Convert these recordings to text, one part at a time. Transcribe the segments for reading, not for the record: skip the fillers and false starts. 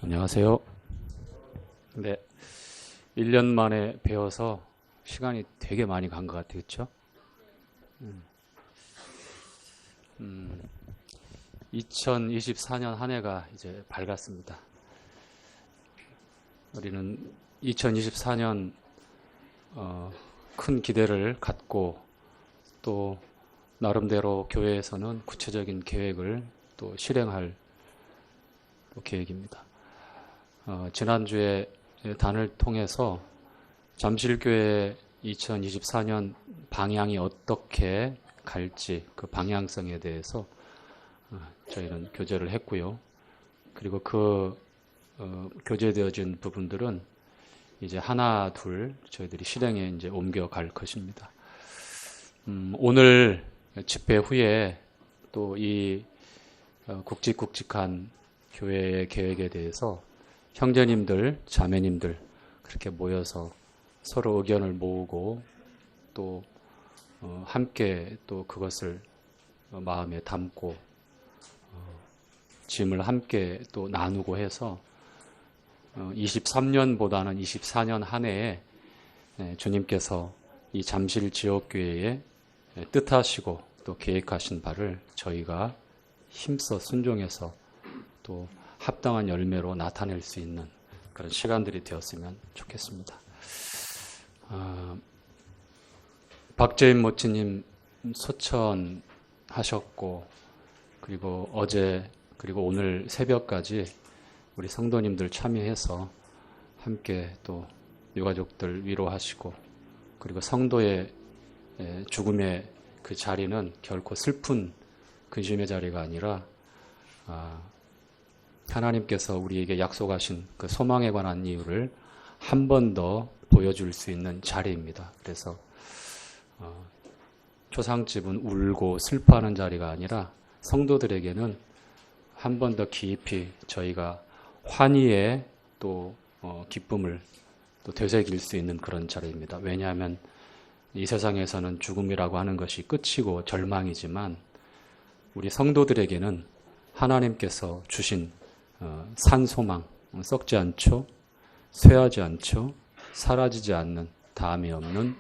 안녕하세요. 네, 1년 만에 배워서 시간이 되게 많이 간 것 같아요. 그렇죠? 2024년 한 해가 이제 밝았습니다. 우리는 2024년 큰 기대를 갖고 또 나름대로 교회에서는 구체적인 계획을 또 실행할 또 계획입니다. 지난주에 단을 통해서 잠실교회 2024년 방향이 어떻게 갈지 그 방향성에 대해서 저희는 교제를 했고요. 그리고 그 교제되어진 부분들은 이제 하나 둘 저희들이 실행에 이제 옮겨갈 것입니다. 오늘 집회 후에 또 이 굵직굵직한 교회의 계획에 대해서 형제님들, 자매님들 그렇게 모여서 서로 의견을 모으고 또 함께 또 그것을 마음에 담고 짐을 함께 또 나누고 해서 23년보다는 24년 한 해에 주님께서 이 잠실 지역교회에 뜻하시고 또 계획하신 바를 저희가 힘써 순종해서 또 합당한 열매로 나타낼 수 있는 그런 시간들이 되었으면 좋겠습니다. 박재인 모치님 소천하셨고 그리고 어제 그리고 오늘 새벽까지 우리 성도님들 참여해서 함께 또 유가족들 위로하시고 그리고 성도의 죽음의 그 자리는 결코 슬픈 근심의 자리가 아니라 하나님께서 우리에게 약속하신 그 소망에 관한 이유를 한 번 더 보여줄 수 있는 자리입니다. 그래서 초상집은 울고 슬퍼하는 자리가 아니라 성도들에게는 한 번 더 깊이 저희가 환희의 또 기쁨을 또 되새길 수 있는 그런 자리입니다. 왜냐하면 이 세상에서는 죽음이라고 하는 것이 끝이고 절망이지만 우리 성도들에게는 하나님께서 주신 산 소망, 썩지 않죠, 쇠하지 않죠, 사라지지 않는, 다함이 없는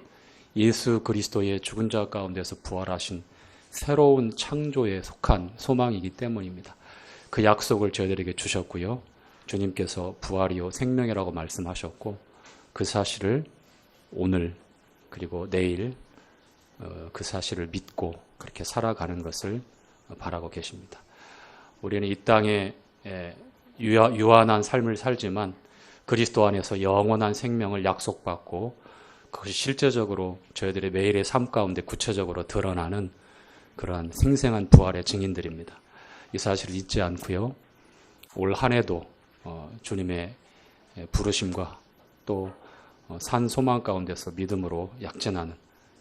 예수 그리스도의 죽은 자 가운데서 부활하신 새로운 창조에 속한 소망이기 때문입니다. 그 약속을 저희들에게 주셨고요. 주님께서 부활이요 생명이라고 말씀하셨고 그 사실을 오늘 그리고 내일 그 사실을 믿고 그렇게 살아가는 것을 바라고 계십니다. 우리는 이 땅에 유한한 삶을 살지만 그리스도 안에서 영원한 생명을 약속받고 그것이 실제적으로 저희들의 매일의 삶 가운데 구체적으로 드러나는 그러한 생생한 부활의 증인들입니다. 이 사실을 잊지 않고요. 올 한 해도 주님의 부르심과 또 산 소망 가운데서 믿음으로 약진하는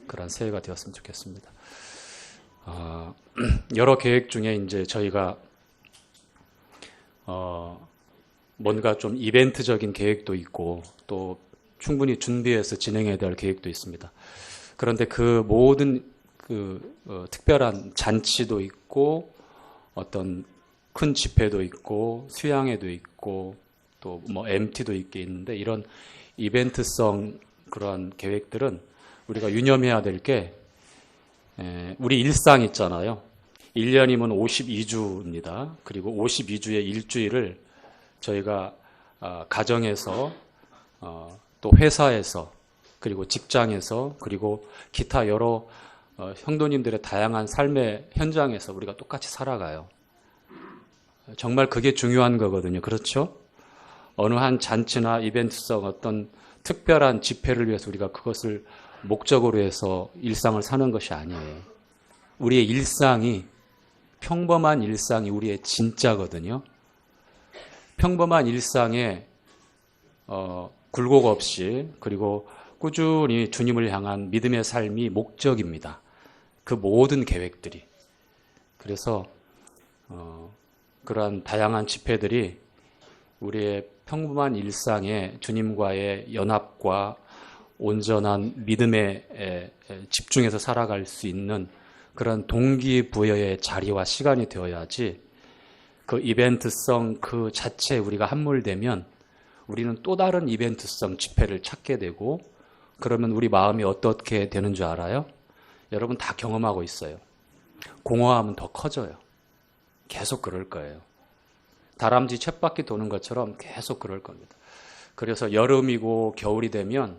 그런 새해가 되었으면 좋겠습니다. 여러 계획 중에 이제 저희가 뭔가 좀 이벤트적인 계획도 있고 또 충분히 준비해서 진행해야 될 계획도 있습니다. 그런데 그 모든 특별한 잔치도 있고 어떤 큰 집회도 있고 수양회도 있고 또 뭐 MT도 있는데 이런 이벤트성 그런 계획들은 우리가 유념해야 될 게 우리 일상 있잖아요. 1년이면 52주입니다. 그리고 52주의 일주일을 저희가 가정에서 또 회사에서 그리고 직장에서 그리고 기타 여러 형도님들의 다양한 삶의 현장에서 우리가 똑같이 살아가요. 정말 그게 중요한 거거든요. 그렇죠? 어느 한 잔치나 이벤트성 어떤 특별한 집회를 위해서 우리가 그것을 목적으로 해서 일상을 사는 것이 아니에요. 우리의 일상이 평범한 일상이 우리의 진짜거든요. 평범한 일상에 굴곡 없이 그리고 꾸준히 주님을 향한 믿음의 삶이 목적입니다. 그 모든 계획들이. 그래서 그러한 다양한 집회들이 우리의 평범한 일상에 주님과의 연합과 온전한 믿음에 집중해서 살아갈 수 있는 그런 동기부여의 자리와 시간이 되어야지 그 이벤트성 그 자체에 우리가 함몰되면 우리는 또 다른 이벤트성 집회를 찾게 되고, 그러면 우리 마음이 어떻게 되는 줄 알아요? 여러분 다 경험하고 있어요. 공허함은 더 커져요. 계속 그럴 거예요. 다람쥐 쳇바퀴 도는 것처럼 계속 그럴 겁니다. 그래서 여름이고 겨울이 되면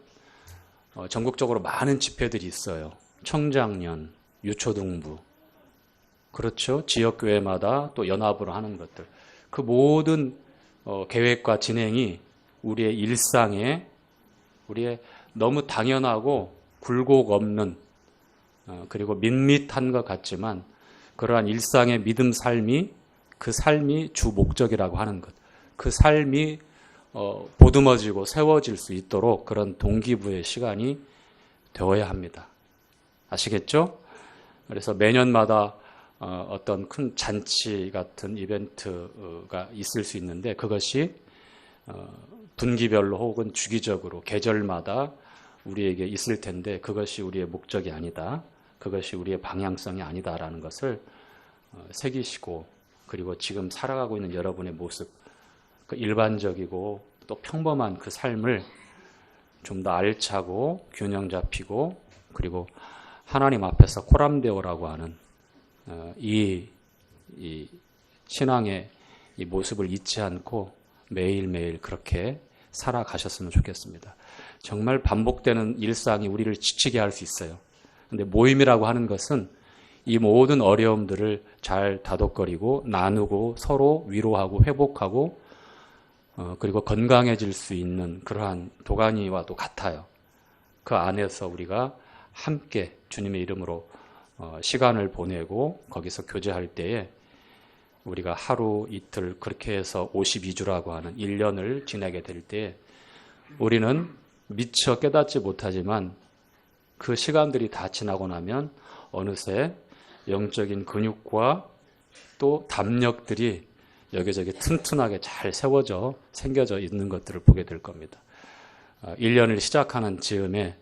전국적으로 많은 집회들이 있어요. 청장년, 유초등부, 그렇죠. 지역교회마다 또 연합으로 하는 것들. 그 모든 계획과 진행이 우리의 일상에, 우리의 너무 당연하고 굴곡 없는, 그리고 밋밋한 것 같지만 그러한 일상의 믿음 삶이, 그 삶이 주 목적이라고 하는 것. 그 삶이 보듬어지고 세워질 수 있도록 그런 동기부여의 시간이 되어야 합니다. 아시겠죠? 그래서 매년마다 어떤 큰 잔치 같은 이벤트가 있을 수 있는데, 그것이 분기별로 혹은 주기적으로 계절마다 우리에게 있을 텐데, 그것이 우리의 목적이 아니다. 그것이 우리의 방향성이 아니다라는 것을 새기시고, 그리고 지금 살아가고 있는 여러분의 모습, 그 일반적이고 또 평범한 그 삶을 좀 더 알차고 균형 잡히고, 그리고 하나님 앞에서 코람데오라고 하는 이 신앙의 이 모습을 잊지 않고 매일매일 그렇게 살아가셨으면 좋겠습니다. 정말 반복되는 일상이 우리를 지치게 할 수 있어요. 근데 모임이라고 하는 것은 이 모든 어려움들을 잘 다독거리고 나누고 서로 위로하고 회복하고 그리고 건강해질 수 있는 그러한 도가니와도 같아요. 그 안에서 우리가 함께 주님의 이름으로 시간을 보내고 거기서 교제할 때에 우리가 하루 이틀 그렇게 해서 52주라고 하는 1년을 지내게 될 때 우리는 미처 깨닫지 못하지만 그 시간들이 다 지나고 나면 어느새 영적인 근육과 또 담력들이 여기저기 튼튼하게 잘 세워져 생겨져 있는 것들을 보게 될 겁니다. 1년을 시작하는 즈음에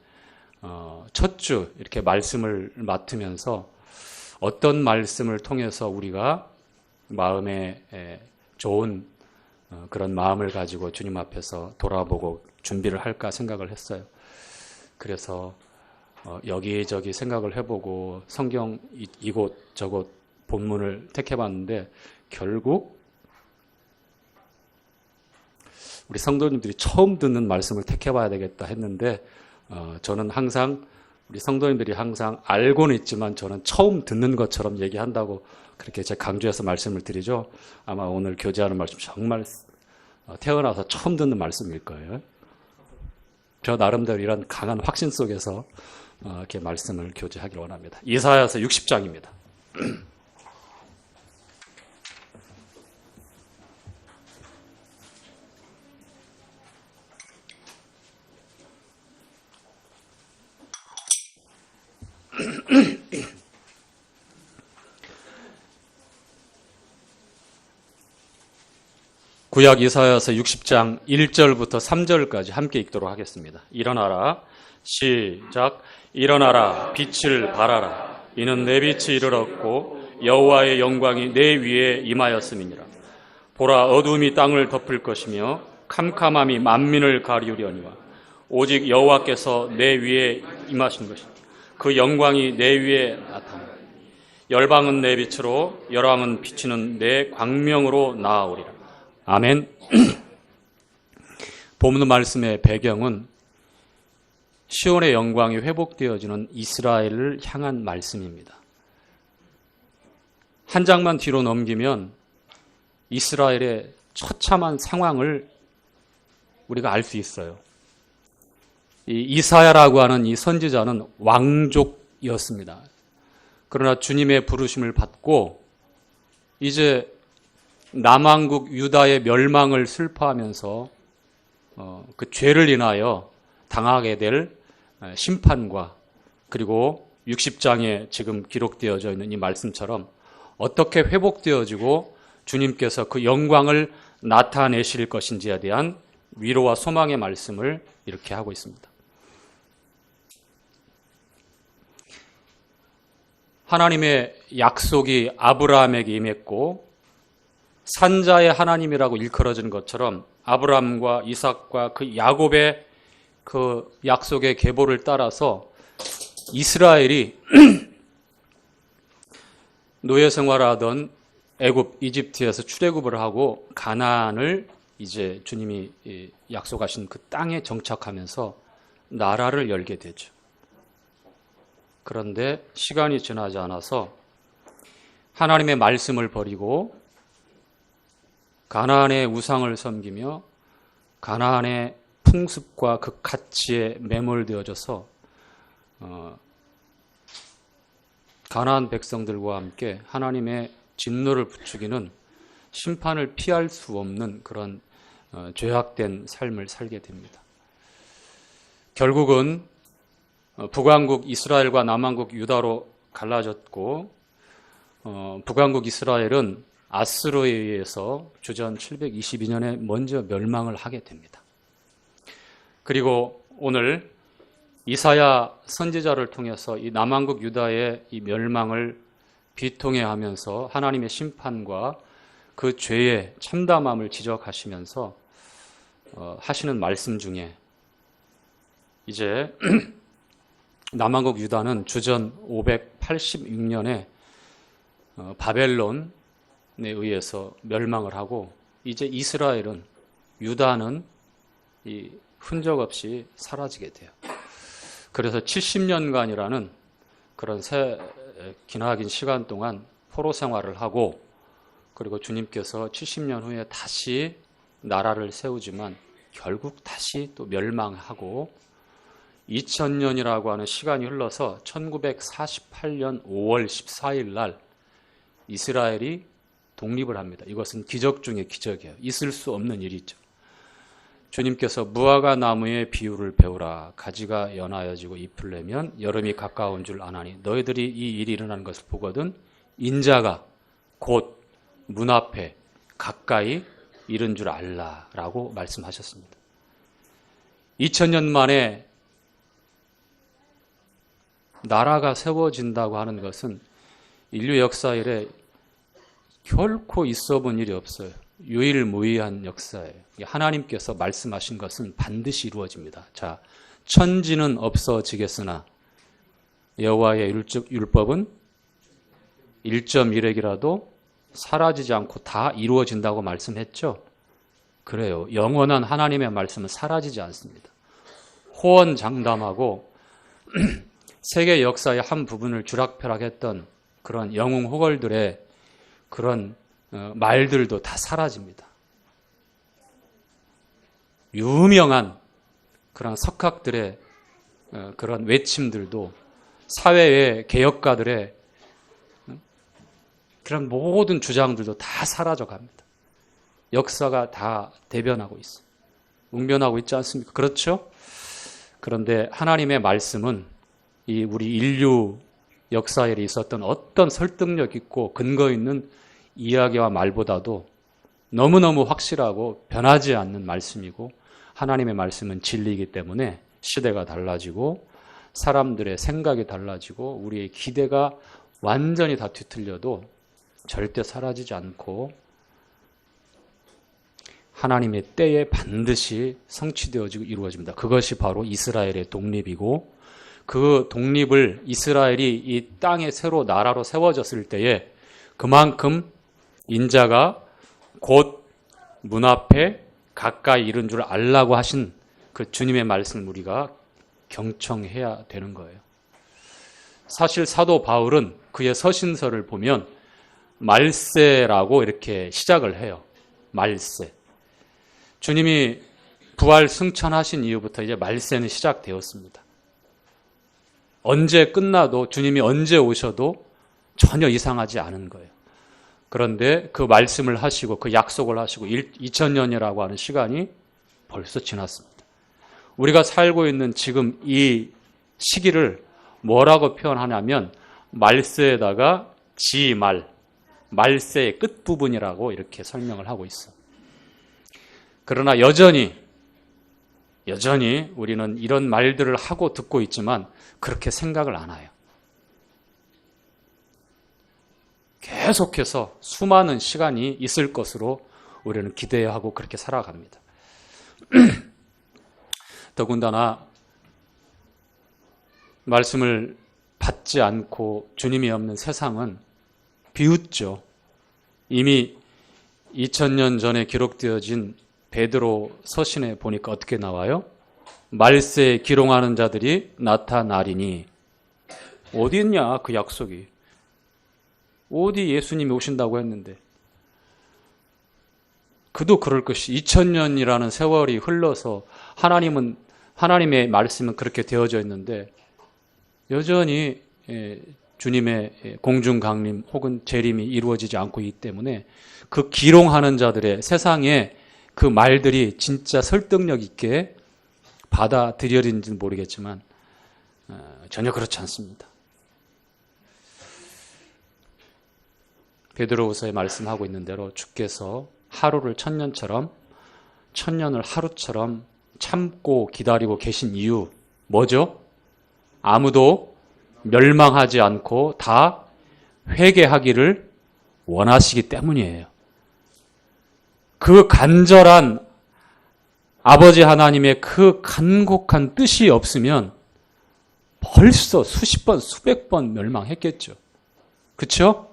첫 주 이렇게 말씀을 맡으면서 어떤 말씀을 통해서 우리가 마음에 좋은 그런 마음을 가지고 주님 앞에서 돌아보고 준비를 할까 생각을 했어요. 그래서 여기저기 생각을 해보고 성경 이곳저곳 본문을 택해봤는데 결국 우리 성도님들이 처음 듣는 말씀을 택해봐야 되겠다 했는데 저는 항상 우리 성도님들이 항상 알고는 있지만 저는 처음 듣는 것처럼 얘기한다고 그렇게 제가 강조해서 말씀을 드리죠. 아마 오늘 교제하는 말씀 정말 태어나서 처음 듣는 말씀일 거예요. 저 나름대로 이런 강한 확신 속에서 이렇게 말씀을 교제하기를 원합니다. 이사야서 60장입니다. 구약 이사야서 60장 1절부터 3절까지 함께 읽도록 하겠습니다. 일어나라. 시작. 일어나라. 빛을 발하라. 이는 내 빛이 이르렀고 여호와의 영광이 내 위에 임하였음이니라. 보라, 어두움이 땅을 덮을 것이며 캄캄함이 만민을 가리우려니와 오직 여호와께서 내 위에 임하신 것이니 그 영광이 내 위에 나타나니 열방은 내 빛으로 열왕은 비치는 내 광명으로 나아오리라. 아멘. 본문 말씀의 배경은 시온의 영광이 회복되어지는 이스라엘을 향한 말씀입니다. 한 장만 뒤로 넘기면 이스라엘의 처참한 상황을 우리가 알 수 있어요. 이 이사야라고 하는 이 선지자는 왕족이었습니다. 그러나 주님의 부르심을 받고 이제 남왕국 유다의 멸망을 슬퍼하면서 그 죄를 인하여 당하게 될 심판과 그리고 60장에 지금 기록되어져 있는 이 말씀처럼 어떻게 회복되어지고 주님께서 그 영광을 나타내실 것인지에 대한 위로와 소망의 말씀을 이렇게 하고 있습니다. 하나님의 약속이 아브라함에게 임했고 산자의 하나님이라고 일컬어지는 것처럼 아브라함과 이삭과 그 야곱의 그 약속의 계보를 따라서 이스라엘이 노예 생활하던 애굽, 이집트에서 출애굽을 하고 가나안을 이제 주님이 약속하신 그 땅에 정착하면서 나라를 열게 되죠. 그런데 시간이 지나지 않아서 하나님의 말씀을 버리고 가나안의 우상을 섬기며 가나안의 풍습과 그 가치에 매몰되어져서 가나안 백성들과 함께 하나님의 진노를 부추기는 심판을 피할 수 없는 그런 죄악된 삶을 살게 됩니다. 결국은 북왕국 이스라엘과 남왕국 유다로 갈라졌고 북왕국 이스라엘은 아스로에 의해서 주전 722년에 먼저 멸망을 하게 됩니다. 그리고 오늘 이사야 선지자를 통해서 이 남왕국 유다의 이 멸망을 비통해하면서 하나님의 심판과 그 죄의 참담함을 지적하시면서 하시는 말씀 중에 이제 남왕국 유다는 주전 586년에 바벨론에 의해서 멸망을 하고 이제 이스라엘은 유다는 이 흔적 없이 사라지게 돼요. 그래서 70년간이라는 그런 기나긴 시간 동안 포로 생활을 하고 그리고 주님께서 70년 후에 다시 나라를 세우지만 결국 다시 또 멸망하고 2000년이라고 하는 시간이 흘러서 1948년 5월 14일 날 이스라엘이 독립을 합니다. 이것은 기적 중의 기적이에요. 있을 수 없는 일이죠. 주님께서 무화과 나무의 비유를 배우라. 가지가 연하여지고 잎을 내면 여름이 가까운 줄 아나니 너희들이 이 일이 일어나는 것을 보거든 인자가 곧 문 앞에 가까이 이른 줄 알라라고 말씀하셨습니다. 2000년 만에 나라가 세워진다고 하는 것은 인류 역사 이래 결코 있어 본 일이 없어요. 유일무이한 역사예요. 하나님께서 말씀하신 것은 반드시 이루어집니다. 자, 천지는 없어지겠으나 여호와의 율법은 1.1핵이라도 사라지지 않고 다 이루어진다고 말씀했죠. 그래요. 영원한 하나님의 말씀은 사라지지 않습니다. 호언장담하고 세계 역사의 한 부분을 주락펴락했던 그런 영웅 호걸들의 그런 말들도 다 사라집니다. 유명한 그런 석학들의 그런 외침들도 사회의 개혁가들의 그런 모든 주장들도 다 사라져 갑니다. 역사가 다 대변하고 있어요. 웅변하고 있지 않습니까? 그렇죠? 그런데 하나님의 말씀은 이 우리 인류 역사에 있었던 어떤 설득력 있고 근거 있는 이야기와 말보다도 너무너무 확실하고 변하지 않는 말씀이고 하나님의 말씀은 진리이기 때문에 시대가 달라지고 사람들의 생각이 달라지고 우리의 기대가 완전히 다 뒤틀려도 절대 사라지지 않고 하나님의 때에 반드시 성취되어지고 이루어집니다. 그것이 바로 이스라엘의 독립이고 그 독립을 이스라엘이 이 땅에 새로 나라로 세워졌을 때에 그만큼 인자가 곧 문 앞에 가까이 이른 줄 알라고 하신 그 주님의 말씀을 우리가 경청해야 되는 거예요. 사실 사도 바울은 그의 서신서를 보면 말세라고 이렇게 시작을 해요. 말세. 주님이 부활 승천하신 이후부터 이제 말세는 시작되었습니다. 언제 끝나도 주님이 언제 오셔도 전혀 이상하지 않은 거예요. 그런데 그 말씀을 하시고 그 약속을 하시고 2000년이라고 하는 시간이 벌써 지났습니다. 우리가 살고 있는 지금 이 시기를 뭐라고 표현하냐면 말세에다가 말세의 끝부분이라고 이렇게 설명을 하고 있어. 그러나 여전히 우리는 이런 말들을 하고 듣고 있지만 그렇게 생각을 안 해요. 계속해서 수많은 시간이 있을 것으로 우리는 기대하고 그렇게 살아갑니다. 더군다나 말씀을 받지 않고 주님이 없는 세상은 비웃죠. 이미 2000년 전에 기록되어진 베드로 서신에 보니까 어떻게 나와요? 말세에 기롱하는 자들이 나타나리니. 어디 있냐 그 약속이. 어디 예수님이 오신다고 했는데. 그도 그럴 것이 2000년이라는 세월이 흘러서 하나님의 말씀은 그렇게 되어져 있는데 여전히 주님의 공중 강림 혹은 재림이 이루어지지 않고 있기 때문에 그 기롱하는 자들의 세상에 그 말들이 진짜 설득력 있게 받아들여진지는 모르겠지만 전혀 그렇지 않습니다. 베드로후서에 말씀하고 있는 대로 주께서 하루를 천년처럼 천년을 하루처럼 참고 기다리고 계신 이유 뭐죠? 아무도 멸망하지 않고 다 회개하기를 원하시기 때문이에요. 그 간절한 아버지 하나님의 그 간곡한 뜻이 없으면 벌써 수십 번, 수백 번 멸망했겠죠. 그렇죠?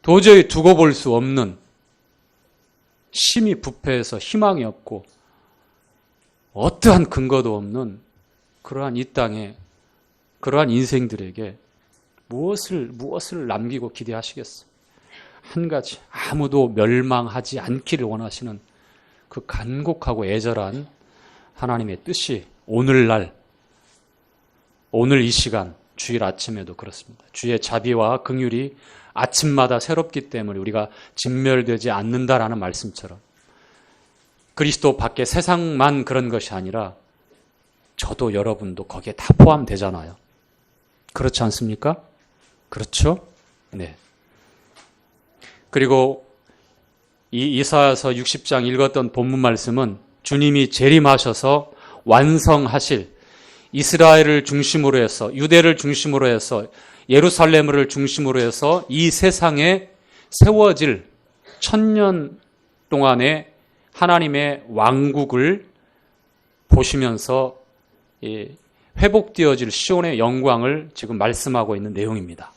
도저히 두고 볼 수 없는 심히 부패해서 희망이 없고 어떠한 근거도 없는 그러한 이 땅에 그러한 인생들에게 무엇을 남기고 기대하시겠어요? 한 가지, 아무도 멸망하지 않기를 원하시는 그 간곡하고 애절한 하나님의 뜻이 오늘날, 오늘 이 시간, 주일 아침에도 그렇습니다. 주의 자비와 긍휼이 아침마다 새롭기 때문에 우리가 진멸되지 않는다라는 말씀처럼 그리스도 밖에 세상만 그런 것이 아니라 저도 여러분도 거기에 다 포함되잖아요. 그렇지 않습니까? 그렇죠? 네. 그리고 이 이사야서 60장 읽었던 본문 말씀은 주님이 재림하셔서 완성하실 이스라엘을 중심으로 해서 유대를 중심으로 해서 예루살렘을 중심으로 해서 이 세상에 세워질 1000년 동안의 하나님의 왕국을 보시면서 회복되어질 시온의 영광을 지금 말씀하고 있는 내용입니다.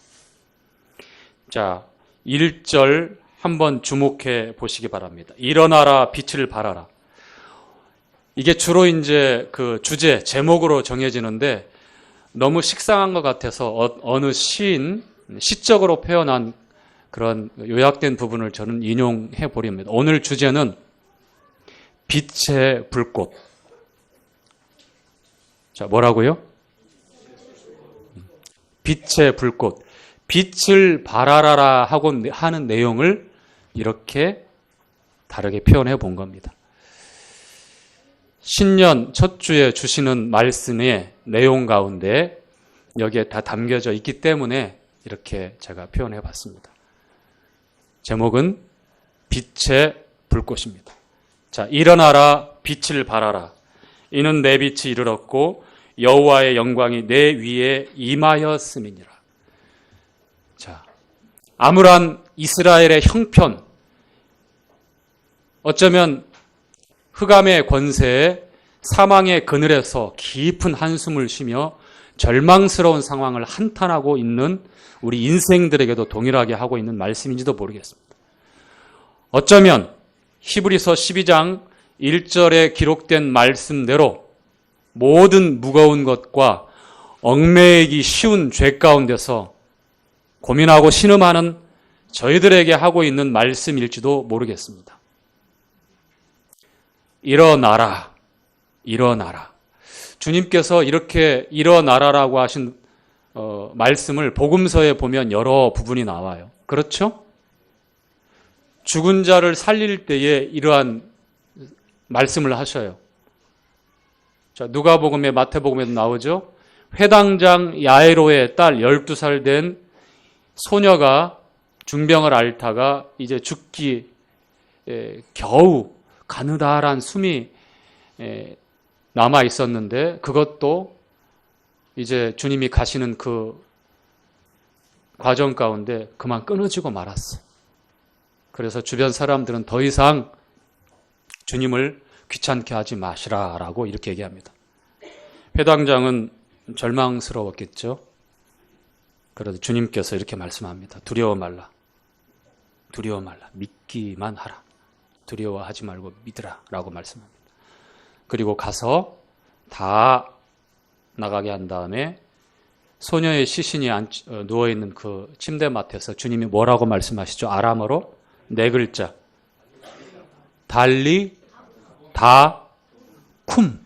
자, 1절 한번 주목해 보시기 바랍니다. 일어나라 빛을 발하라. 이게 주로 이제 그 주제, 제목으로 정해지는데 너무 식상한 것 같아서 어느 시적으로 표현한 그런 요약된 부분을 저는 인용해 보렵니다. 오늘 주제는 빛의 불꽃. 자, 뭐라고요? 빛의 불꽃. 빛을 발하라 하고 하는 내용을 이렇게 다르게 표현해 본 겁니다. 신년 첫 주에 주시는 말씀의 내용 가운데 여기에 다 담겨져 있기 때문에 이렇게 제가 표현해 봤습니다. 제목은 빛의 불꽃입니다. 자, 일어나라 빛을 발하라. 이는 내 빛이 이르렀고 여호와의 영광이 내 위에 임하였음이니라. 자, 암울한 이스라엘의 형편, 어쩌면 흑암의 권세에 사망의 그늘에서 깊은 한숨을 쉬며 절망스러운 상황을 한탄하고 있는 우리 인생들에게도 동일하게 하고 있는 말씀인지도 모르겠습니다. 어쩌면 히브리서 12장 1절에 기록된 말씀대로 모든 무거운 것과 얽매이기 쉬운 죄 가운데서 고민하고 신음하는 저희들에게 하고 있는 말씀일지도 모르겠습니다. 일어나라, 일어나라. 주님께서 이렇게 일어나라라고 하신 말씀을 복음서에 보면 여러 부분이 나와요. 그렇죠? 죽은 자를 살릴 때에 이러한 말씀을 하셔요. 자, 누가복음에 마태복음에도 나오죠. 회당장 야이로의 딸 12살 된 소녀가 중병을 앓다가 이제 죽기 겨우 가느다란 숨이 남아 있었는데 그것도 이제 주님이 가시는 그 과정 가운데 그만 끊어지고 말았어. 그래서 주변 사람들은 더 이상 주님을 귀찮게 하지 마시라라고 이렇게 얘기합니다. 회당장은 절망스러웠겠죠. 그래도 주님께서 이렇게 말씀합니다. 두려워 말라. 두려워 말라. 믿기만 하라. 두려워하지 말고 믿으라 라고 말씀합니다. 그리고 가서 다 나가게 한 다음에 소녀의 시신이 누워있는 그 침대맡에서 주님이 뭐라고 말씀하시죠? 아람어로 네 글자. 달리 다 쿰.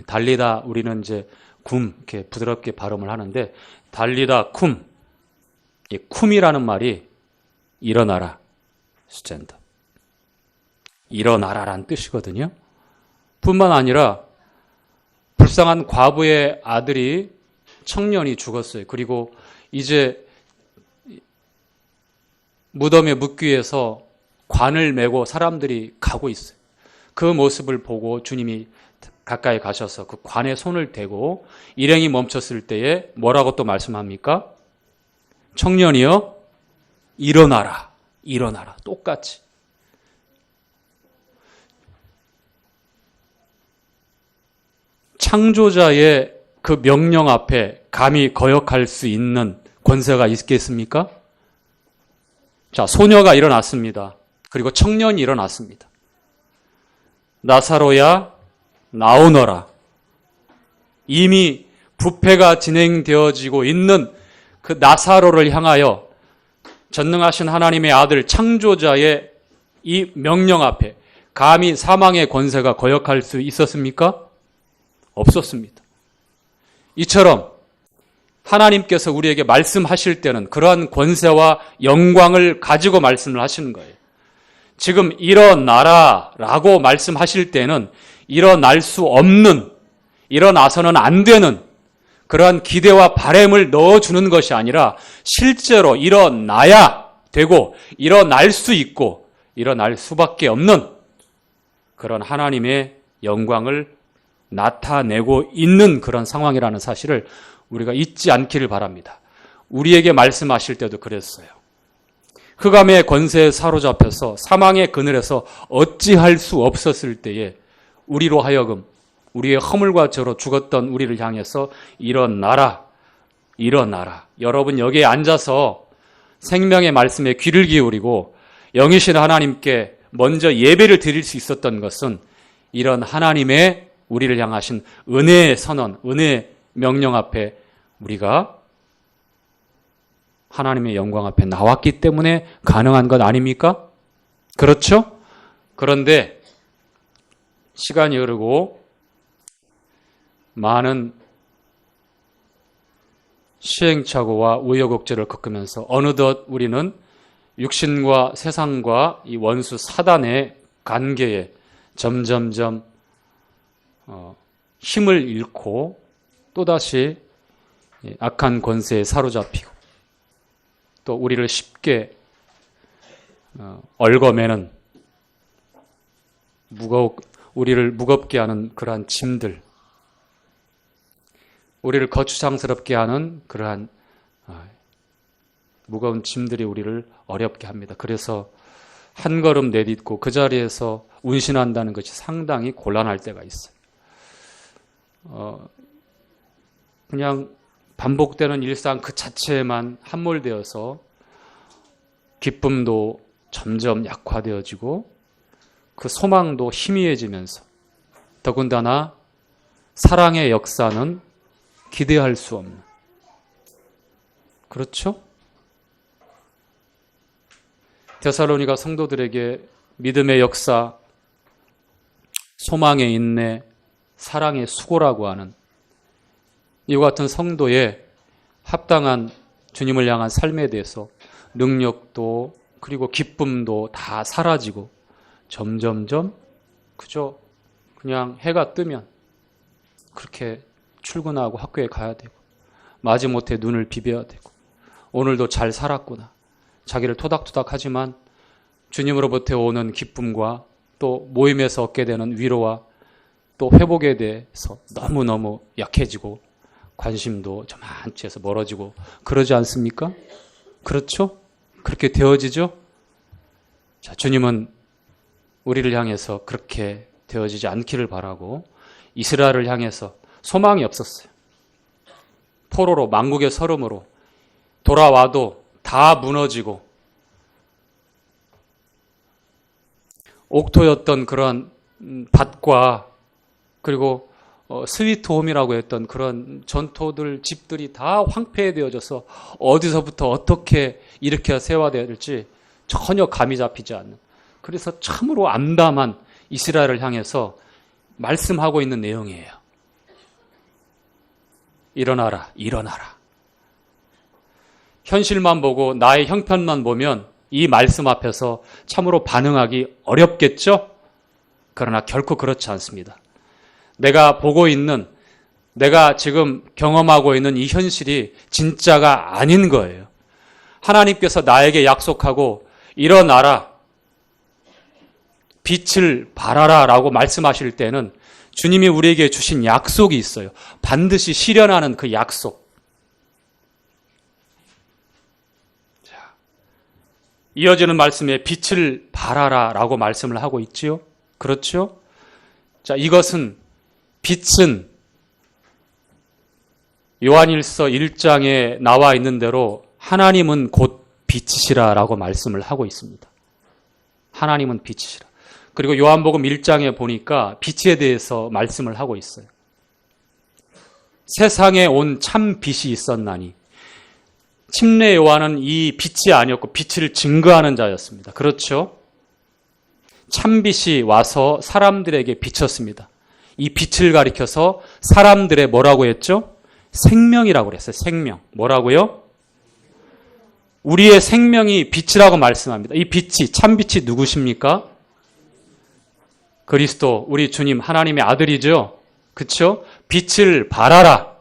달리다 우리는 이제 굼 이렇게 부드럽게 발음을 하는데 달리다 쿰. 이 쿰이라는 말이 일어나라. 스탠드. 일어나라란 뜻이거든요. 뿐만 아니라 불쌍한 과부의 아들이 청년이 죽었어요. 그리고 이제 무덤에 묻기 위해서 관을 메고 사람들이 가고 있어요. 그 모습을 보고 주님이 가까이 가셔서 그 관에 손을 대고 일행이 멈췄을 때에 뭐라고 또 말씀합니까? 청년이여 일어나라. 일어나라. 똑같이. 창조자의 그 명령 앞에 감히 거역할 수 있는 권세가 있겠습니까? 자, 소녀가 일어났습니다. 그리고 청년이 일어났습니다. 나사로야 나오너라. 이미 부패가 진행되어지고 있는 그 나사로를 향하여 전능하신 하나님의 아들 창조자의 이 명령 앞에 감히 사망의 권세가 거역할 수 있었습니까? 없었습니다. 이처럼 하나님께서 우리에게 말씀하실 때는 그러한 권세와 영광을 가지고 말씀을 하시는 거예요. 지금 일어나라 라고 말씀하실 때는 일어날 수 없는, 일어나서는 안 되는 그러한 기대와 바람을 넣어주는 것이 아니라 실제로 일어나야 되고 일어날 수 있고 일어날 수밖에 없는 그런 하나님의 영광을 나타내고 있는 그런 상황이라는 사실을 우리가 잊지 않기를 바랍니다. 우리에게 말씀하실 때도 그랬어요. 흑암의 권세에 사로잡혀서 사망의 그늘에서 어찌할 수 없었을 때에 우리로 하여금 우리의 허물과 죄로 죽었던 우리를 향해서 일어나라, 일어나라. 여러분 여기에 앉아서 생명의 말씀에 귀를 기울이고 영이신 하나님께 먼저 예배를 드릴 수 있었던 것은 이런 하나님의 우리를 향하신 은혜의 선언, 은혜의 명령 앞에 우리가 하나님의 영광 앞에 나왔기 때문에 가능한 것 아닙니까? 그렇죠? 그런데 시간이 흐르고 많은 시행착오와 우여곡절을 겪으면서 어느덧 우리는 육신과 세상과 이 원수 사단의 관계에 점점점 힘을 잃고 또다시 악한 권세에 사로잡히고 또 우리를 쉽게 얽어매는 우리를 무겁게 하는 그러한 짐들, 우리를 거추장스럽게 하는 그러한 무거운 짐들이 우리를 어렵게 합니다. 그래서 한 걸음 내딛고 그 자리에서 운신한다는 것이 상당히 곤란할 때가 있어요. 그냥 반복되는 일상 그 자체에만 함몰되어서 기쁨도 점점 약화되어지고 그 소망도 희미해지면서 더군다나 사랑의 역사는 기대할 수 없는, 그렇죠? 데살로니가 성도들에게 믿음의 역사, 소망의 인내, 사랑의 수고라고 하는 이와 같은 성도의 합당한 주님을 향한 삶에 대해서 능력도 그리고 기쁨도 다 사라지고 점점점 그저 그냥 해가 뜨면 그렇게 출근하고 학교에 가야 되고 마지못해 눈을 비벼야 되고 오늘도 잘 살았구나. 자기를 토닥토닥 하지만 주님으로부터 오는 기쁨과 또 모임에서 얻게 되는 위로와 또 회복에 대해서 너무너무 약해지고 관심도 저만치 해서 멀어지고 그러지 않습니까? 그렇죠? 그렇게 되어지죠? 자, 주님은 우리를 향해서 그렇게 되어지지 않기를 바라고 이스라엘을 향해서 소망이 없었어요. 포로로 만국의 서름으로 돌아와도 다 무너지고 옥토였던 그런 밭과 그리고 스위트홈이라고 했던 그런 전토들 집들이 다 황폐되어져서 어디서부터 어떻게 일으켜 세워야 될지 전혀 감이 잡히지 않는, 그래서 참으로 암담한 이스라엘을 향해서 말씀하고 있는 내용이에요. 일어나라, 일어나라. 현실만 보고 나의 형편만 보면 이 말씀 앞에서 참으로 반응하기 어렵겠죠? 그러나 결코 그렇지 않습니다. 내가 보고 있는, 내가 지금 경험하고 있는 이 현실이 진짜가 아닌 거예요. 하나님께서 나에게 약속하고 일어나라, 빛을 발하라 라고 말씀하실 때는 주님이 우리에게 주신 약속이 있어요. 반드시 실현하는 그 약속. 자, 이어지는 말씀에 빛을 발하라 라고 말씀을 하고 있지요. 그렇죠? 자, 이것은, 빛은 요한일서 1장에 나와 있는 대로 하나님은 곧 빛이시라 라고 말씀을 하고 있습니다. 하나님은 빛이시라. 그리고 요한복음 1장에 보니까 빛에 대해서 말씀을 하고 있어요. 세상에 온 참 빛이 있었나니, 침례 요한은 이 빛이 아니었고 빛을 증거하는 자였습니다. 그렇죠? 참 빛이 와서 사람들에게 비쳤습니다. 이 빛을 가리켜서 사람들의 뭐라고 했죠? 생명이라고 그랬어요. 생명. 뭐라고요? 우리의 생명이 빛이라고 말씀합니다. 이 빛이, 참 빛이 누구십니까? 그리스도, 우리 주님, 하나님의 아들이죠. 그렇죠? 빛을 발하라.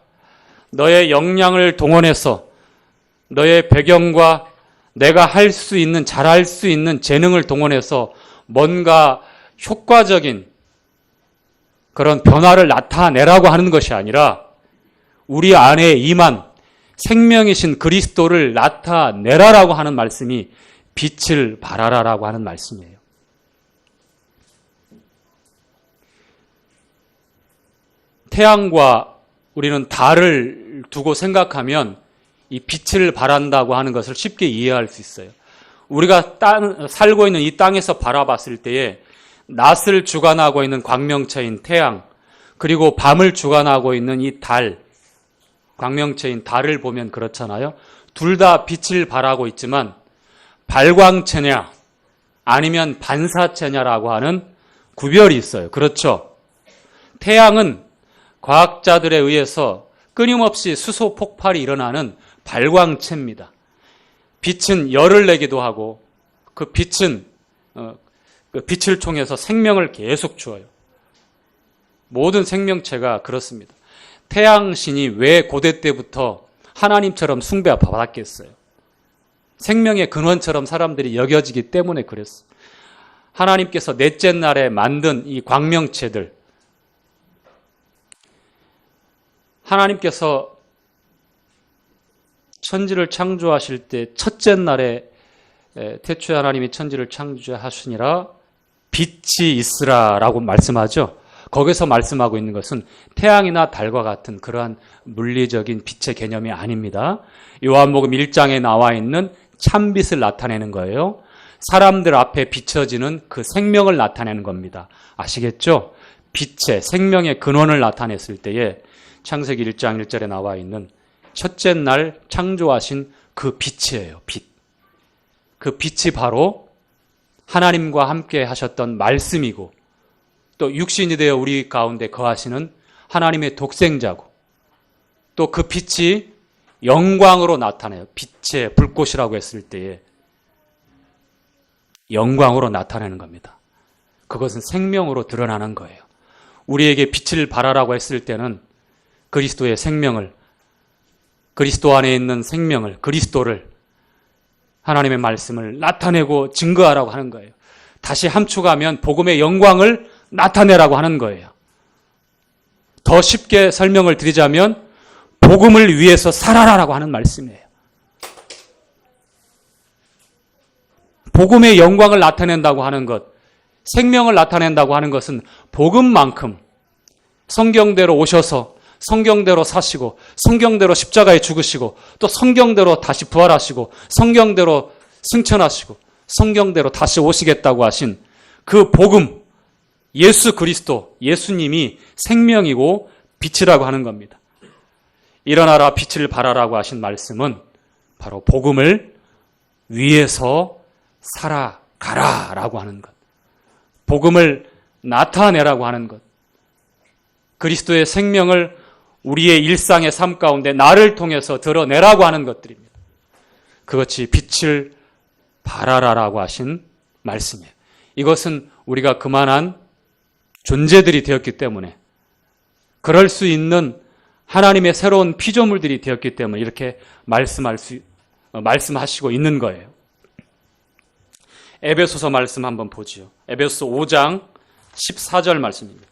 너의 역량을 동원해서 너의 배경과 내가 할 수 있는, 잘할 수 있는 재능을 동원해서 뭔가 효과적인 그런 변화를 나타내라고 하는 것이 아니라 우리 안에 임한 생명이신 그리스도를 나타내라라고 하는 말씀이 빛을 발하라라고 하는 말씀이에요. 태양과 우리는 달을 두고 생각하면 이 빛을 발한다고 하는 것을 쉽게 이해할 수 있어요. 우리가 살고 있는 이 땅에서 바라봤을 때에 낮을 주관하고 있는 광명체인 태양, 그리고 밤을 주관하고 있는 이 달, 광명체인 달을 보면 그렇잖아요. 둘 다 빛을 발하고 있지만 발광체냐 아니면 반사체냐라고 하는 구별이 있어요. 그렇죠? 태양은 과학자들에 의해서 끊임없이 수소 폭발이 일어나는 발광체입니다. 빛은 열을 내기도 하고 그 빛은 그 빛을 통해서 생명을 계속 주어요. 모든 생명체가 그렇습니다. 태양신이 왜 고대 때부터 하나님처럼 숭배받았겠어요? 생명의 근원처럼 사람들이 여겨지기 때문에 그랬어요. 하나님께서 넷째 날에 만든 이 광명체들, 하나님께서 천지를 창조하실 때 첫째 날에 태초에 하나님이 천지를 창조하시니라 빛이 있으라라고 말씀하죠. 거기서 말씀하고 있는 것은 태양이나 달과 같은 그러한 물리적인 빛의 개념이 아닙니다. 요한복음 1장에 나와 있는 참빛을 나타내는 거예요. 사람들 앞에 비춰지는 그 생명을 나타내는 겁니다. 아시겠죠? 빛의 생명의 근원을 나타냈을 때에 창세기 1장 1절에 나와 있는 첫째 날 창조하신 그 빛이에요. 빛. 그 빛이 바로 하나님과 함께 하셨던 말씀이고 또 육신이 되어 우리 가운데 거하시는 하나님의 독생자고 또 그 빛이 영광으로 나타나요. 빛의 불꽃이라고 했을 때에 영광으로 나타내는 겁니다. 그것은 생명으로 드러나는 거예요. 우리에게 빛을 발하라고 했을 때는 그리스도의 생명을, 그리스도 안에 있는 생명을, 그리스도를, 하나님의 말씀을 나타내고 증거하라고 하는 거예요. 다시 함축하면 복음의 영광을 나타내라고 하는 거예요. 더 쉽게 설명을 드리자면 복음을 위해서 살아라라고 하는 말씀이에요. 복음의 영광을 나타낸다고 하는 것, 생명을 나타낸다고 하는 것은 복음만큼 성경대로 오셔서 성경대로 사시고 성경대로 십자가에 죽으시고 또 성경대로 다시 부활하시고 성경대로 승천하시고 성경대로 다시 오시겠다고 하신 그 복음, 예수 그리스도, 예수님이 생명이고 빛이라고 하는 겁니다. 일어나라 빛을 발하라고 하신 말씀은 바로 복음을 위해서 살아가라라고 하는 것, 복음을 나타내라고 하는 것, 그리스도의 생명을 우리의 일상의 삶 가운데 나를 통해서 드러내라고 하는 것들입니다. 그것이 빛을 발하라라고 하신 말씀이에요. 이것은 우리가 그만한 존재들이 되었기 때문에, 그럴 수 있는 하나님의 새로운 피조물들이 되었기 때문에 이렇게 말씀하시고 있는 거예요. 에베소서 말씀 한번 보지요. 에베소서 5장 14절 말씀입니다.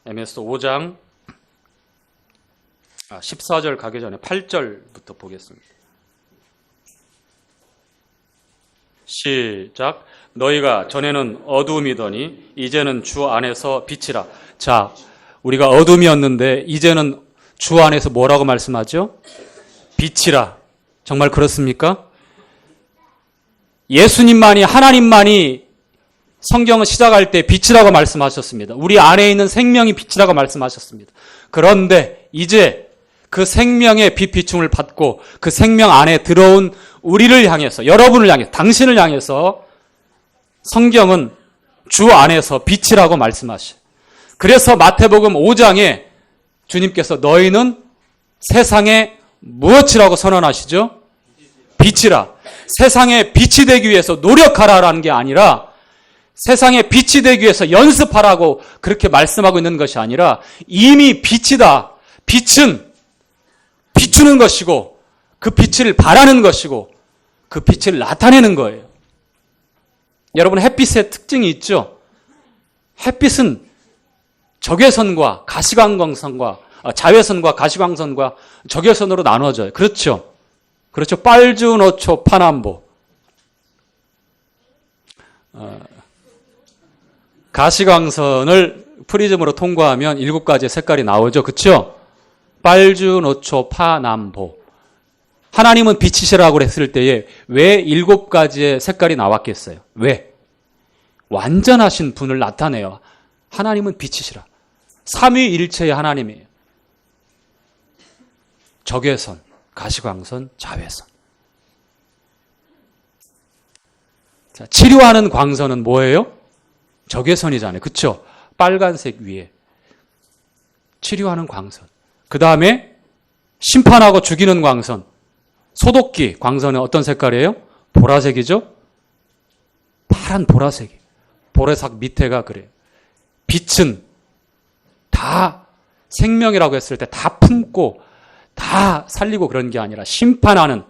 에베소서 5장 14절 가기 전에 8절부터 보겠습니다. 시작. 너희가 전에는 어두움이더니 이제는 주 안에서 빛이라. 자, 우리가 어둠이었는데 이제는 주 안에서 뭐라고 말씀하죠? 빛이라. 정말 그렇습니까? 예수님만이, 하나님만이 성경을 시작할 때 빛이라고 말씀하셨습니다. 우리 안에 있는 생명이 빛이라고 말씀하셨습니다. 그런데 이제 그 생명의 빛 비춤을 받고 그 생명 안에 들어온 우리를 향해서, 여러분을 향해서, 당신을 향해서 성경은 주 안에서 빛이라고 말씀하셔요. 그래서 마태복음 5장에 주님께서 너희는 세상에 무엇이라고 선언하시죠? 빛이라. 세상에 빛이 되기 위해서 노력하라라는 게 아니라 세상에 빛이 되기 위해서 연습하라고 그렇게 말씀하고 있는 것이 아니라 이미 빛이다. 빛은 비추는 것이고 그 빛을 발하는 것이고 그 빛을 나타내는 거예요. 여러분, 햇빛의 특징이 있죠? 햇빛은 적외선과 가시광선과 자외선과 가시광선과 적외선으로 나눠져요. 그렇죠? 그렇죠. 빨주노초 파남보. 가시광선을 프리즘으로 통과하면 7가지의 색깔이 나오죠. 그렇죠? 빨주노초 파남보. 하나님은 빛이시라고 했을 때에 왜 7가지의 색깔이 나왔겠어요? 왜? 완전하신 분을 나타내요. 하나님은 빛이시라. 삼위일체의 하나님이에요. 적외선, 가시광선, 자외선. 자, 치료하는 광선은 뭐예요? 적외선이잖아요. 그렇죠? 빨간색 위에 치료하는 광선. 그 다음에 심판하고 죽이는 광선. 소독기 광선은 어떤 색깔이에요? 보라색이죠? 파란 보라색이. 보라색 밑에가 그래요. 빛은 다 생명이라고 했을 때 다 품고 다 살리고 그런 게 아니라 심판하는,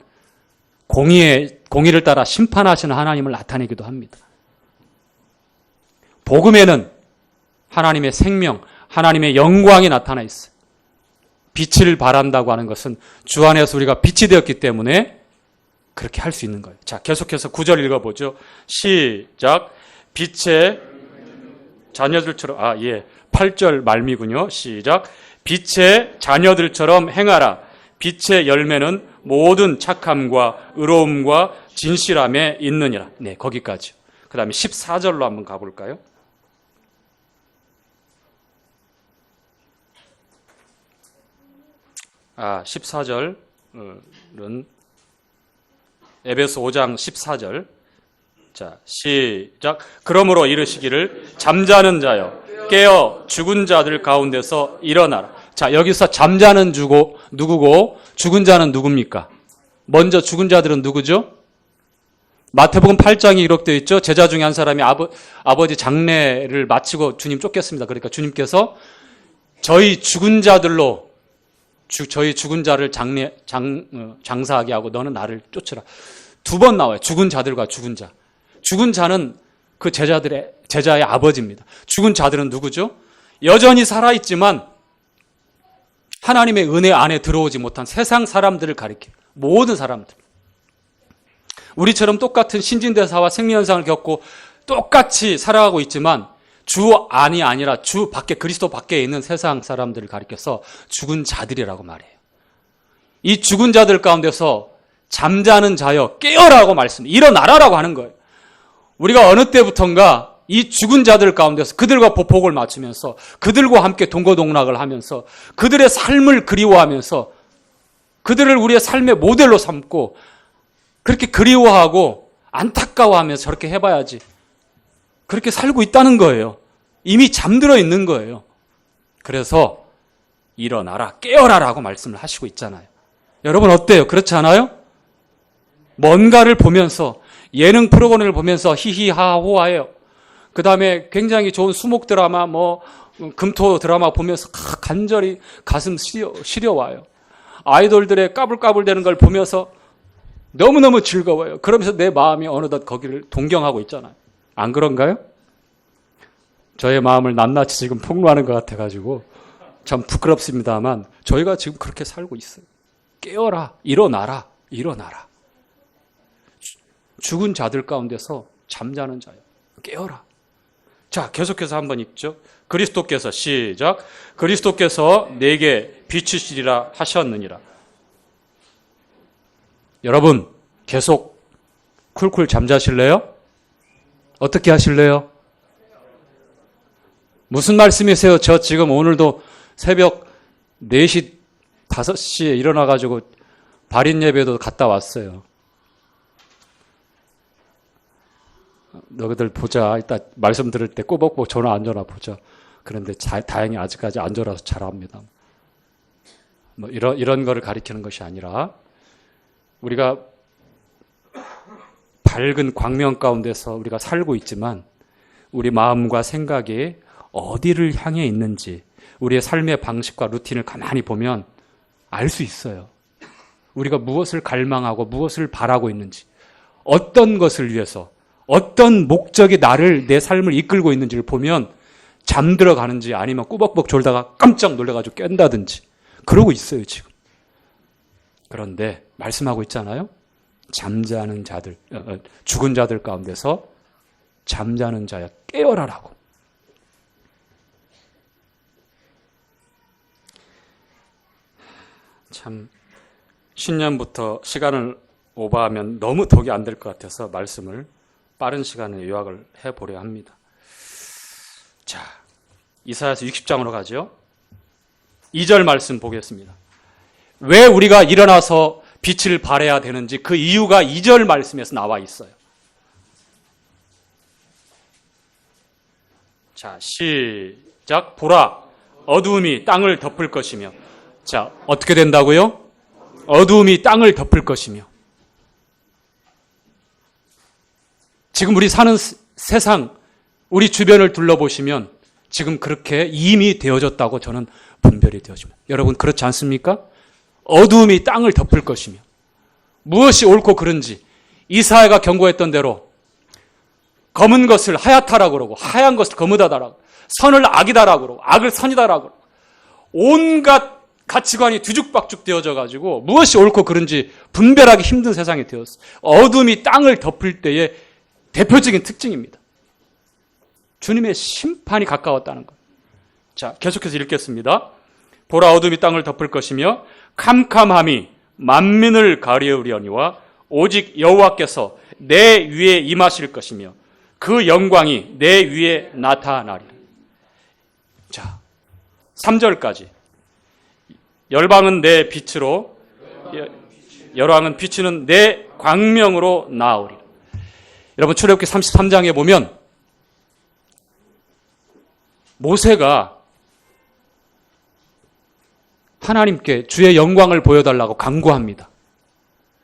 공의를 따라 심판하시는 하나님을 나타내기도 합니다. 복음에는 하나님의 생명, 하나님의 영광이 나타나 있어요. 빛을 발한다고 하는 것은 주 안에서 우리가 빛이 되었기 때문에 그렇게 할 수 있는 거예요. 자, 계속해서 9절 읽어보죠. 시작. 빛의 자녀들처럼, 8절 말미군요. 시작. 빛의 자녀들처럼 행하라. 빛의 열매는 모든 착함과 의로움과 진실함에 있느니라. 네, 거기까지. 그 다음에 14절로 한번 가볼까요? 아, 14절은 에베소 5장 14절. 자, 시작. 그러므로 이르시기를 잠자는 자여 깨어 죽은 자들 가운데서 일어나라. 자, 여기서 잠자는 누구고 죽은 자는 누굽니까? 먼저 죽은 자들은 누구죠? 마태복음 8장에 기록되어 있죠. 제자 중에 한 사람이 아버지 장례를 마치고 주님 쫓겼습니다. 그러니까 주님께서 저희 죽은 자들로 저희 죽은 자를 장사하게 하고 너는 나를 쫓으라. 2번 나와요. 죽은 자들과 죽은 자. 죽은 자는 그 제자의 아버지입니다. 죽은 자들은 누구죠? 여전히 살아있지만 하나님의 은혜 안에 들어오지 못한 세상 사람들을 가리켜요. 모든 사람들. 우리처럼 똑같은 신진대사와 생리현상을 겪고 똑같이 살아가고 있지만 주 안이 아니라 주 밖에, 그리스도 밖에 있는 세상 사람들을 가리켜서 죽은 자들이라고 말해요. 이 죽은 자들 가운데서 잠자는 자여 깨어라고 말씀합니다. 일어나라라고 하는 거예요. 우리가 어느 때부턴가 이 죽은 자들 가운데서 그들과 보폭을 맞추면서 그들과 함께 동거동락을 하면서 그들의 삶을 그리워하면서 그들을 우리의 삶의 모델로 삼고 그렇게 그리워하고 안타까워하면서 저렇게 해봐야지. 그렇게 살고 있다는 거예요. 이미 잠들어 있는 거예요. 그래서 일어나라, 깨어라라고 말씀을 하시고 있잖아요. 여러분 어때요? 그렇지 않아요? 뭔가를 보면서 예능 프로그램을 보면서 히히하호하해요. 그 다음에 굉장히 좋은 수목 드라마, 금토 드라마 보면서 간절히 가슴 시려와요. 아이돌들의 까불까불대는 걸 보면서 너무너무 즐거워요. 그러면서 내 마음이 어느덧 거기를 동경하고 있잖아요. 안 그런가요? 저의 마음을 낱낱이 지금 폭로하는 것 같아가지고 참 부끄럽습니다만 저희가 지금 그렇게 살고 있어요. 깨어라, 일어나라, 일어나라. 죽은 자들 가운데서 잠자는 자요. 깨어라. 자, 계속해서 한번 읽죠. 그리스도께서 시작. 그리스도께서 내게 비추시리라 하셨느니라. 여러분 계속 쿨쿨 잠자실래요? 어떻게 하실래요? 무슨 말씀이세요? 저 지금 오늘도 새벽 4시, 5시에 일어나가지고 발인 예배도 갔다 왔어요. 너희들 보자. 이따 말씀 들을 때 꼬박꼬박 전화 안 전화 보자. 그런데 다행히 아직까지 안 전화서 잘합니다. 이런 거를 가리키는 것이 아니라 우리가 밝은 광명 가운데서 우리가 살고 있지만 우리 마음과 생각이 어디를 향해 있는지 우리의 삶의 방식과 루틴을 가만히 보면 알 수 있어요. 우리가 무엇을 갈망하고 무엇을 바라고 있는지, 어떤 것을 위해서, 어떤 목적이 내 삶을 이끌고 있는지를 보면 잠들어 가는지 아니면 꾸벅꾸벅 졸다가 깜짝 놀라가지고 깬다든지 그러고 있어요, 지금. 그런데 말씀하고 있잖아요. 잠자는 자들, 죽은 자들 가운데서 잠자는 자야 깨어라라고. 참 신년부터 시간을 오버하면 너무 덕이 안 될 것 같아서 말씀을 빠른 시간에 요약을 해보려 합니다. 자, 이사야서 60장으로 가죠. 2절 말씀 보겠습니다. 왜 우리가 일어나서 빛을 발해야 되는지 그 이유가 2절 말씀에서 나와 있어요. 자, 시작. 보라, 어두움이 땅을 덮을 것이며. 자, 어떻게 된다고요? 어두움이 땅을 덮을 것이며. 지금 우리 사는 세상, 우리 주변을 둘러보시면 지금 그렇게 이미 되어졌다고 저는 분별이 되어집니다. 여러분 그렇지 않습니까? 어두움이 땅을 덮을 것이며 무엇이 옳고 그른지 이사야가 경고했던 대로 검은 것을 하얗다라고 그러고 하얀 것을 거무다라고, 선을 악이다라고 그러고 악을 선이다라고 그러고 온갖 가치관이 뒤죽박죽 되어져 가지고 무엇이 옳고 그른지 분별하기 힘든 세상이 되었어요. 어둠이 땅을 덮을 때의 대표적인 특징입니다. 주님의 심판이 가까웠다는 것. 자, 계속해서 읽겠습니다. 보라, 어둠이 땅을 덮을 것이며 캄캄함이 만민을 가리우려니와 오직 여호와께서 내 위에 임하실 것이며 그 영광이 내 위에 나타나리라. 자, 3절까지. 열방은 내 빛으로, 열왕은 비추는 내 광명으로 나아오리라. 여러분 출애굽기 33장에 보면 모세가 하나님께 주의 영광을 보여달라고 간구합니다.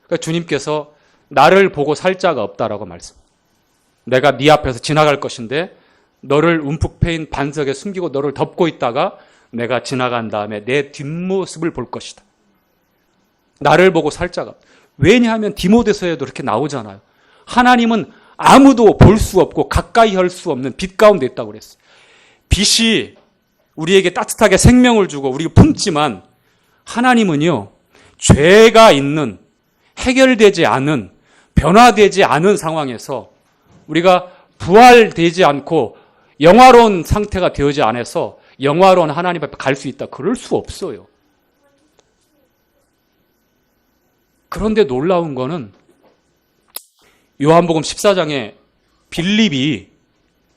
그러니까 주님께서 나를 보고 살 자가 없다라고 말씀. 내가 네 앞에서 지나갈 것인데 너를 움푹 패인 반석에 숨기고 너를 덮고 있다가 내가 지나간 다음에 내 뒷모습을 볼 것이다. 나를 보고 살 자가 없다. 왜냐하면 디모데서에도 이렇게 나오잖아요. 하나님은 아무도 볼 수 없고 가까이 할 수 없는 빛 가운데 있다고 그랬어요. 빛이 우리에게 따뜻하게 생명을 주고 우리가 품지만 하나님은요, 죄가 있는, 해결되지 않은, 변화되지 않은 상황에서 우리가 부활되지 않고 영화로운 상태가 되지 않아서 영화로운 하나님 앞에 갈 수 있다. 그럴 수 없어요. 그런데 놀라운 거는 요한복음 14장에 빌립이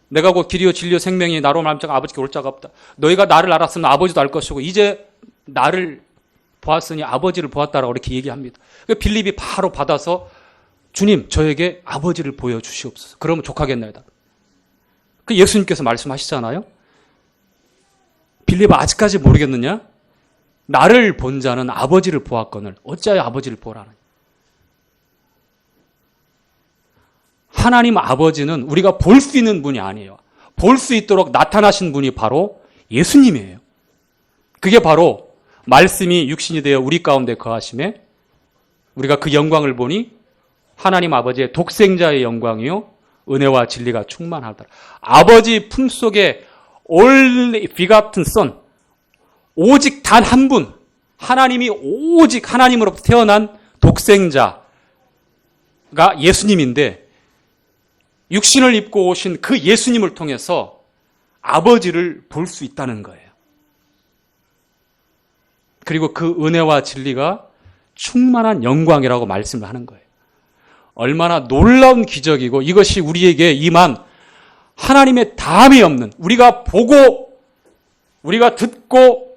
내가 곧 길이요 진리요 생명이 나로 말미암아 아버지께 올 자가 없다. 너희가 나를 알았으면 아버지도 알 것이고 이제 나를 보았으니 아버지를 보았다라고 이렇게 얘기합니다. 빌립이 바로 받아서 주님 저에게 아버지를 보여주시옵소서. 그러면 족하겠나이다. 그 예수님께서 말씀하시잖아요. 빌립아 아직까지 모르겠느냐? 나를 본 자는 아버지를 보았거늘 어찌하여 아버지를 보라느냐. 하나님 아버지는 우리가 볼 수 있는 분이 아니에요. 볼 수 있도록 나타나신 분이 바로 예수님이에요. 그게 바로 말씀이 육신이 되어 우리 가운데 거하심에 우리가 그 영광을 보니 하나님 아버지의 독생자의 영광이요 은혜와 진리가 충만하더라. 아버지 품속에 only begotten son, 오직 단 한 분, 하나님이 오직 하나님으로부터 태어난 독생자가 예수님인데 육신을 입고 오신 그 예수님을 통해서 아버지를 볼 수 있다는 거예요. 그리고 그 은혜와 진리가 충만한 영광이라고 말씀을 하는 거예요. 얼마나 놀라운 기적이고 이것이 우리에게 임한 하나님의 다함이 없는, 우리가 보고 우리가 듣고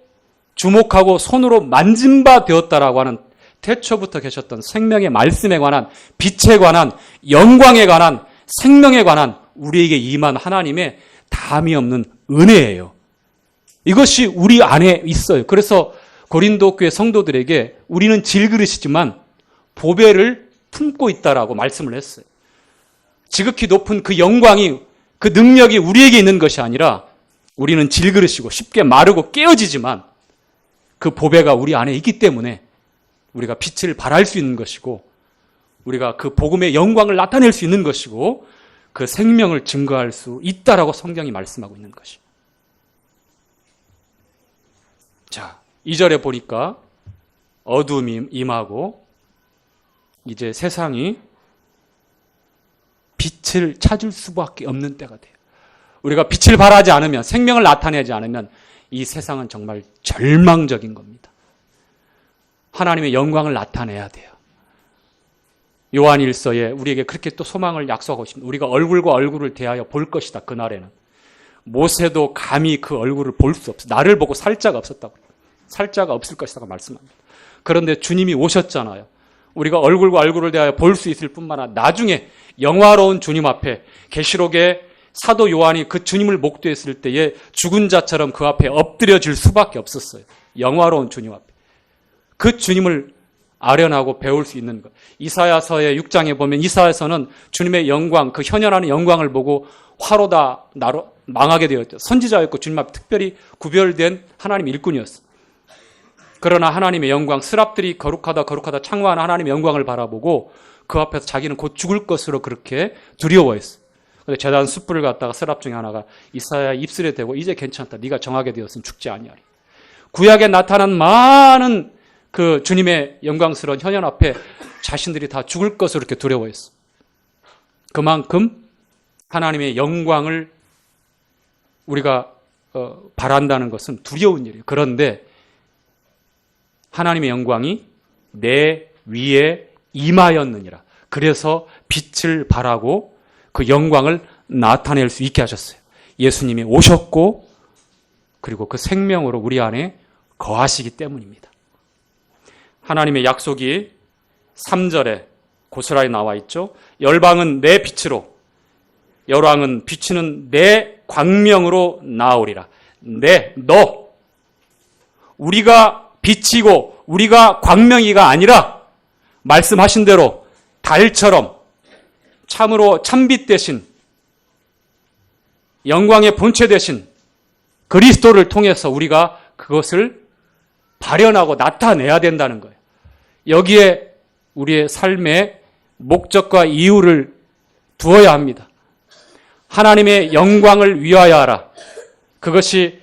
주목하고 손으로 만진 바 되었다라고 하는 태초부터 계셨던 생명의 말씀에 관한, 빛에 관한, 영광에 관한, 생명에 관한 우리에게 임한 하나님의 다함이 없는 은혜예요. 이것이 우리 안에 있어요. 그래서 고린도 교회 성도들에게 우리는 질그릇이지만 보배를 품고 있다라고 말씀을 했어요. 지극히 높은 그 영광이, 그 능력이 우리에게 있는 것이 아니라 우리는 질그릇이고 쉽게 마르고 깨어지지만 그 보배가 우리 안에 있기 때문에 우리가 빛을 발할 수 있는 것이고 우리가 그 복음의 영광을 나타낼 수 있는 것이고 그 생명을 증거할 수 있다라고 성경이 말씀하고 있는 것이. 자, 2절에 보니까 어둠이 임하고 이제 세상이 빛을 찾을 수밖에 없는 때가 돼요. 우리가 빛을 발하지 않으면, 생명을 나타내지 않으면 이 세상은 정말 절망적인 겁니다. 하나님의 영광을 나타내야 돼요. 요한일서에 우리에게 그렇게 또 소망을 약속하고 있습니다. 우리가 얼굴과 얼굴을 대하여 볼 것이다. 그날에는. 모세도 감히 그 얼굴을 볼 수 없어. 나를 보고 살 자가 없었다고. 살 자가 없을 것이라고 말씀합니다. 그런데 주님이 오셨잖아요. 우리가 얼굴과 얼굴을 대하여 볼 수 있을 뿐만 아니라 나중에 영화로운 주님 앞에 계시록에 사도 요한이 그 주님을 목도했을 때에 죽은 자처럼 그 앞에 엎드려질 수밖에 없었어요. 영화로운 주님 앞에. 그 주님을 아련하고 배울 수 있는 것. 이사야서의 6장에 보면 이사야서는 주님의 영광, 그 현현하는 영광을 보고 화로다 나로 망하게 되었죠. 선지자였고 주님 앞에 특별히 구별된 하나님의 일꾼이었어. 그러나 하나님의 영광, 스랍들이 거룩하다 창화한 하나님의 영광을 바라보고 그 앞에서 자기는 곧 죽을 것으로 그렇게 두려워했어. 근데 제단 숯불을 갖다가 스랍 중에 하나가 이사야 입술에 대고 이제 괜찮다. 네가 정하게 되었으면 죽지 아니하리. 구약에 나타난 많은 그 주님의 영광스러운 현현 앞에 자신들이 다 죽을 것으로 이렇게 두려워했어. 그만큼 하나님의 영광을 우리가 바란다는 것은 두려운 일이에요. 그런데 하나님의 영광이 내 위에 임하였느니라. 그래서 빛을 발하고 그 영광을 나타낼 수 있게 하셨어요. 예수님이 오셨고 그리고 그 생명으로 우리 안에 거하시기 때문입니다. 하나님의 약속이 3절에 고스란히 나와 있죠. 열방은 내 빛으로, 열왕은 비치는 내 광명으로 나오리라. 너, 우리가 빛이고 우리가 광명이가 아니라 말씀하신 대로 달처럼 참으로 참빛 대신 영광의 본체 대신 그리스도를 통해서 우리가 그것을 발현하고 나타내야 된다는 거예요. 여기에 우리의 삶의 목적과 이유를 두어야 합니다. 하나님의 영광을 위하여 하라. 그것이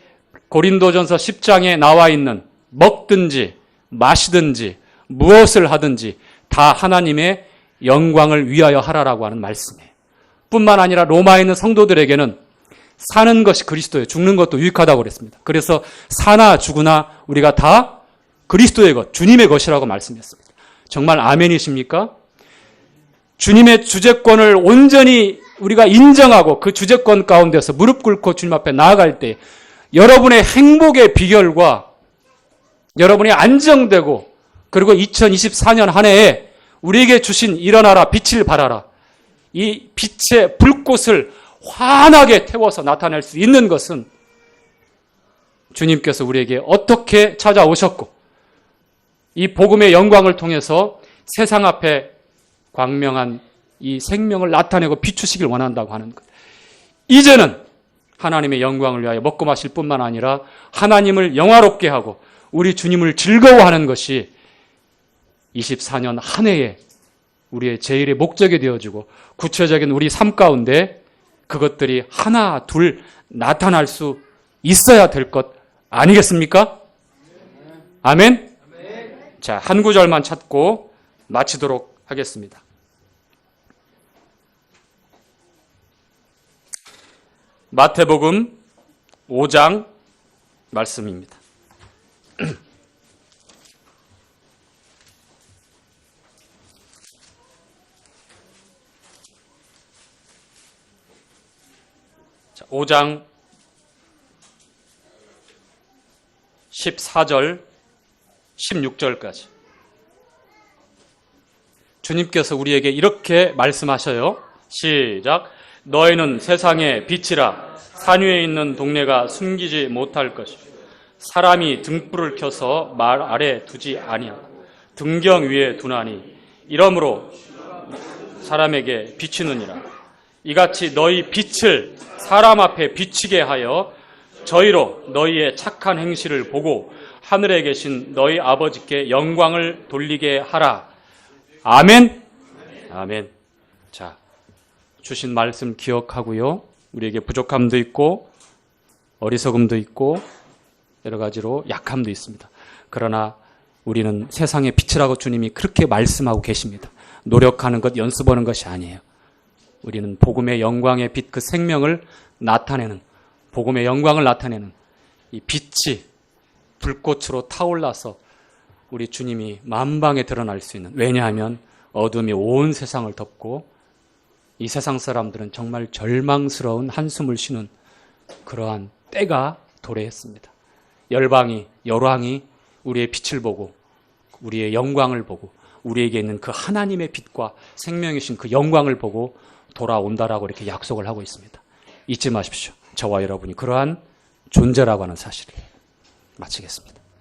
고린도전서 10장에 나와 있는 먹든지 마시든지 무엇을 하든지 다 하나님의 영광을 위하여 하라라고 하는 말씀이에요. 뿐만 아니라 로마에 있는 성도들에게는 사는 것이 그리스도예요. 죽는 것도 유익하다고 그랬습니다. 그래서 사나 죽으나 우리가 다 그리스도의 것, 주님의 것이라고 말씀했습니다. 정말 아멘이십니까? 주님의 주재권을 온전히 우리가 인정하고 그 주재권 가운데서 무릎 꿇고 주님 앞에 나아갈 때 여러분의 행복의 비결과 여러분이 안정되고 그리고 2024년 한 해에 우리에게 주신 일어나라 빛을 발하라 이 빛의 불꽃을 환하게 태워서 나타낼 수 있는 것은 주님께서 우리에게 어떻게 찾아오셨고 이 복음의 영광을 통해서 세상 앞에 광명한 이 생명을 나타내고 비추시길 원한다고 하는 것. 이제는 하나님의 영광을 위하여 먹고 마실 뿐만 아니라 하나님을 영화롭게 하고 우리 주님을 즐거워하는 것이 24년 한 해에 우리의 제일의 목적이 되어지고 구체적인 우리 삶 가운데 그것들이 하나 둘 나타날 수 있어야 될 것 아니겠습니까? 아멘? 자, 한 구절만 찾고 마치도록 하겠습니다. 마태복음 5장 말씀입니다. 자, 5장 14절 16절까지 주님께서 우리에게 이렇게 말씀하셔요. 시작. 너희는 세상의 빛이라. 산 위에 있는 동네가 숨기지 못할 것이요 사람이 등불을 켜서 말 아래 두지 아니하고 등경 위에 두나니 이러므로 사람에게 비치느니라. 이같이 너희 빛을 사람 앞에 비치게 하여 저희로 너희의 착한 행실을 보고 하늘에 계신 너희 아버지께 영광을 돌리게 하라. 아멘. 아멘. 자, 주신 말씀 기억하고요. 우리에게 부족함도 있고 어리석음도 있고 여러 가지로 약함도 있습니다. 그러나 우리는 세상의 빛이라고 주님이 그렇게 말씀하고 계십니다. 노력하는 것, 연습하는 것이 아니에요. 우리는 복음의 영광의 빛, 그 생명을 나타내는, 복음의 영광을 나타내는 이 빛이 불꽃으로 타올라서 우리 주님이 만방에 드러날 수 있는, 왜냐하면 어둠이 온 세상을 덮고 이 세상 사람들은 정말 절망스러운 한숨을 쉬는 그러한 때가 도래했습니다. 열방이, 열왕이 우리의 빛을 보고 우리의 영광을 보고 우리에게 있는 그 하나님의 빛과 생명이신 그 영광을 보고 돌아온다라고 이렇게 약속을 하고 있습니다. 잊지 마십시오. 저와 여러분이 그러한 존재라고 하는 사실을 마치겠습니다.